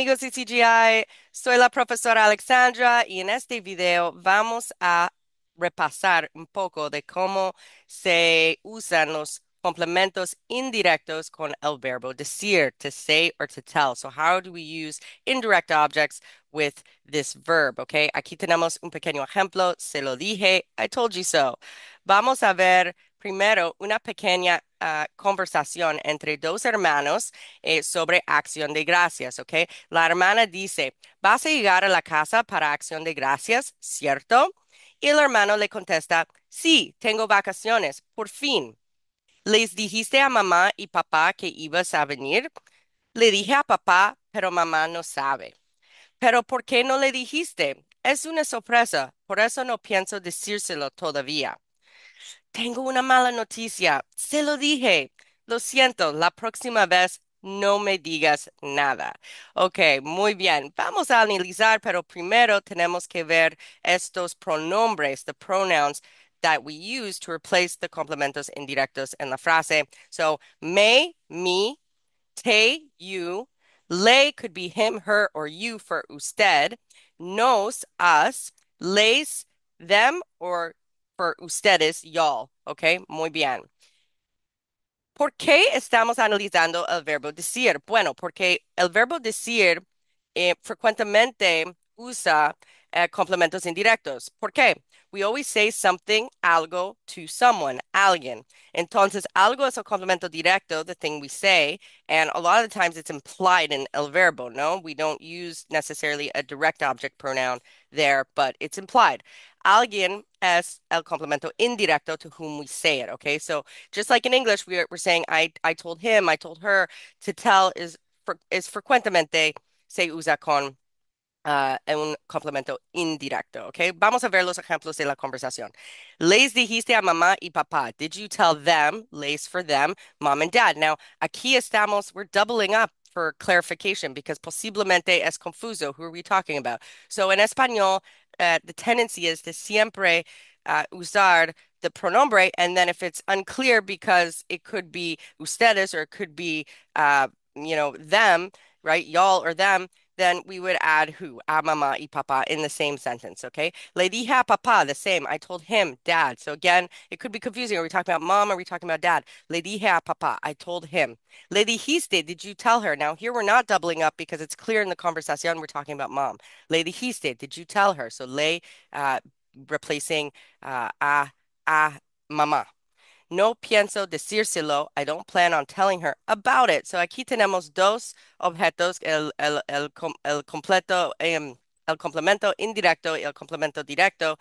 amigos de CGI, soy la profesora Alexandra y en este video vamos a repasar un poco de cómo se usan los complementos indirectos con el verbo decir, to say or to tell. So how do we use indirect objects with this verb? Okay, aquí tenemos un pequeño ejemplo. Se lo dije, I told you so. Vamos a ver primero una pequeña conversación entre dos hermanos sobre acción de gracias, ¿ok? La hermana dice, ¿vas a llegar a la casa para acción de gracias, cierto? Y el hermano le contesta, sí, tengo vacaciones, por fin. ¿Les dijiste a mamá y papá que ibas a venir? Le dije a papá, pero mamá no sabe. ¿Pero por qué no le dijiste? Es una sorpresa, por eso no pienso decírselo todavía. Tengo una mala noticia. Se lo dije. Lo siento, la próxima vez no me digas nada. Ok, muy bien. Vamos a analizar, pero primero tenemos que ver estos pronombres, the pronouns that we use to replace the complementos indirectos en la frase. So, me, me, te, you. Le could be him, her, or you for usted. Nos, us. Les, them, or for ustedes, y'all. Ok, muy bien. ¿Por qué estamos analizando el verbo decir? Bueno, porque el verbo decir frecuentemente usa complementos indirectos. ¿Por qué? We always say something, algo, to someone, alguien. Entonces, algo es el complemento directo, the thing we say, and a lot of the times it's implied in el verbo, no? We don't use necessarily a direct object pronoun there, but it's implied. Alguien es el complemento indirecto to whom we say it, okay? So just like in English, we're saying I told him, I told her. To tell is frecuentemente se usa con un complemento indirecto, ¿ok? Vamos a ver los ejemplos de la conversación. Les dijiste a mamá y papá. Did you tell them, les for them, mom and dad? Now, aquí estamos, we're doubling up for clarification because posiblemente es confuso. Who are we talking about? So en español, the tendency is to siempre usar the pronombre, and then if it's unclear because it could be ustedes or it could be, them, right? Y'all or them, then we would add who, a mamá y papá in the same sentence, okay? Le dije a papá, the same. I told him, dad. So again, it could be confusing. Are we talking about mom? Or are we talking about dad? Le dije a papá, I told him. Le dijiste, did you tell her? Now here we're not doubling up because it's clear in the conversation we're talking about mom. Le dijiste, did you tell her? So le uh, replacing a mamá. No pienso decírselo. I don't plan on telling her about it. So aquí tenemos dos objetos, el completo, el complemento indirecto y el complemento directo.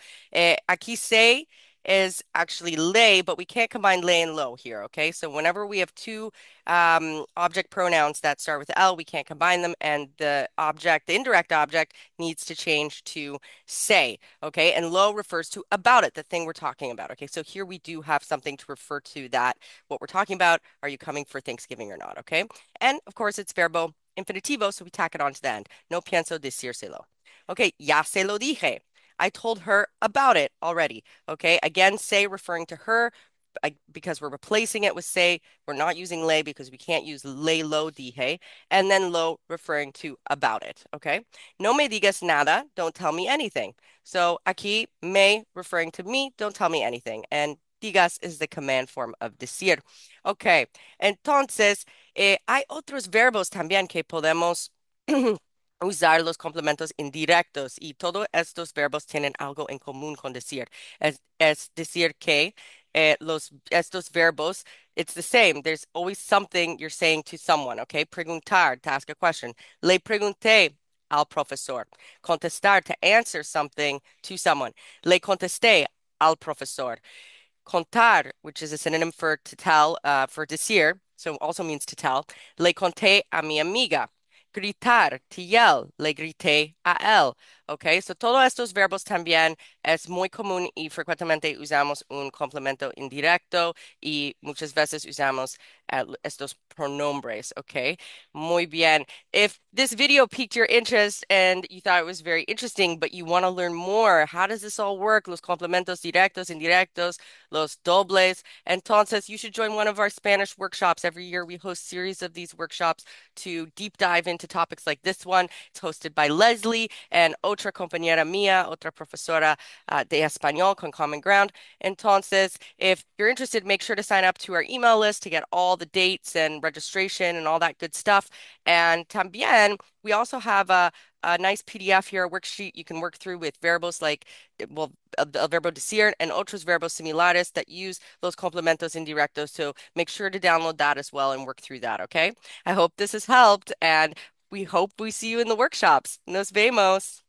Aquí say is actually lay, but we can't combine lay and low here, okay? So whenever we have two object pronouns that start with L, we can't combine them, and the object, the indirect object, needs to change to say, okay? And low refers to about it, the thing we're talking about, okay? So here we do have something to refer to that, what we're talking about. Are you coming for Thanksgiving or not, okay? And of course, it's verbo infinitivo, so we tack it on to the end. No pienso decírselo. Okay, ya se lo dije. I told her about it already. Okay, again, say referring to her because we're replacing it with say. We're not using lay because we can't use lay lo dije. And then lo referring to about it. Okay, no me digas nada. Don't tell me anything. So aquí me referring to me. Don't tell me anything. And digas is the command form of decir. Okay, entonces hay otros verbos también que podemos usar los complementos indirectos y todos estos verbos tienen algo en común con decir. Es decir que estos verbos, it's the same. There's always something you're saying to someone, okay? Preguntar, to ask a question. Le pregunté al profesor. Contestar, to answer something to someone. Le contesté al profesor. Contar, which is a synonym for to tell, for decir, so also means to tell. Le conté a mi amiga. Gritar, to yell, le grité a él. Okay, so todos estos verbos también es muy común y frecuentemente usamos un complemento indirecto y muchas veces usamos estos pronombres, ¿ok? Muy bien. If this video piqued your interest and you thought it was very interesting, but you want to learn more, how does this all work? Los complementos directos, indirectos, los dobles. Entonces, you should join one of our Spanish workshops. Every year we host series of these workshops to deep dive into topics like this one. It's hosted by Leslie and otra compañera mía, otra profesora de español con Common Ground. Entonces, if you're interested, make sure to sign up to our email list to get all the dates and registration and all that good stuff. And también, we also have a nice PDF here, a worksheet you can work through with verbos like, well, el verbo decir and otros verbos similares that use those complementos indirectos. So make sure to download that as well and work through that, okay? I hope this has helped, and we hope we see you in the workshops. Nos vemos.